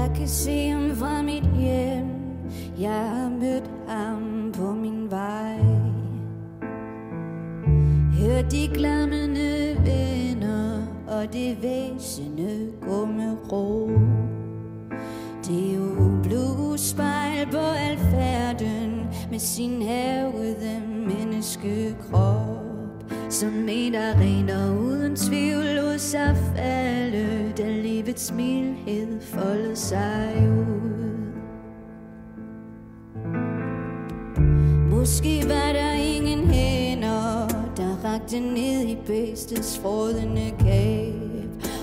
Jeg kan se ham fra mit hjem. Jeg har mødt ham på min vej. Hør de glammende venner og det væsende gå med ro. Det er jo bluespejl på al færden med sin havede menneskekrop, som en arena uden tvivl lod sig falde, da livets mildhed foldede sig ud. Måske var der ingen hænder, der rakte ned i bæstets frådende gab.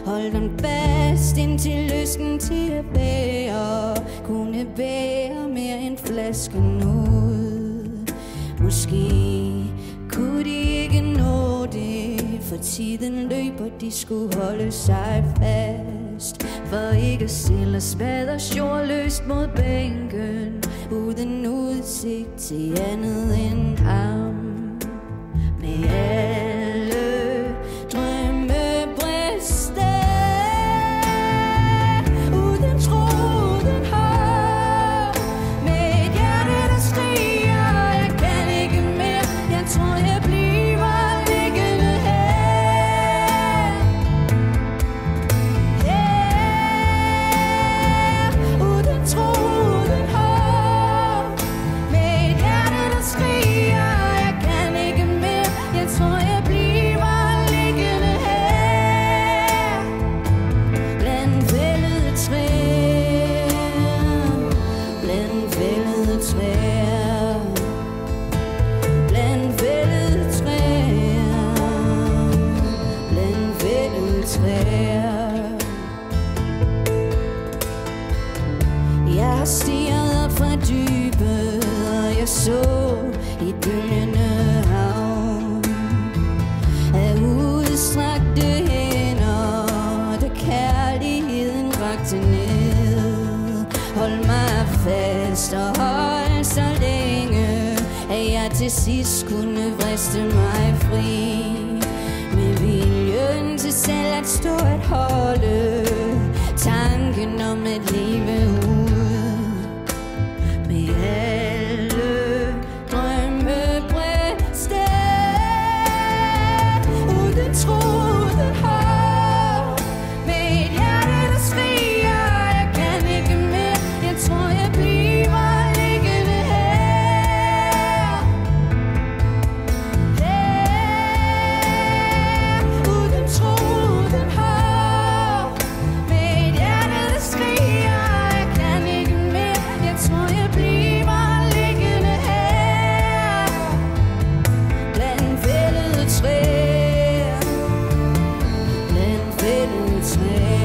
Hold dem fast indtil lysten til at bære kunne bære mere end flasken ud. Måske kunne de ikke nå det, for tiden løber, de skulle holde sig fast. For ikke at stille spaders jordløst mod bænken, uden udsigt til andet end ham. Med alle drømme briste, uden tro, uden håb, med et hjerte der skriger, jeg kan ikke mere, jeg tror jeg bliver liggende her. Uden tro, uden håb, med et hjerte der skriger, jeg kan ikke mere, jeg tror jeg bliver liggende her. Blandt fældede træer, blandt fældede træer, blandt fældede træer, blandt fældede træer. Jeg har stirret op fra dybet, og jeg så et bølgende hav af udstrakte hænder, da kærligheden rakte ned. Hold mig fast og hold så længe, at jeg til sidst kunne vriste mig fri. Med viljen til selv at stå at holde tanken om at leve ud. Med alle drømme briste, uden tro, uden håb, med et hjerte der skriger, jeg kan ikke mere, jeg tror jeg bliver liggende her. Uden tro, uden håb, med et hjerte der skriger, jeg kan ikke mere, jeg tror jeg bliver liggende her. Blandt fældede træer, blandt fældede træer.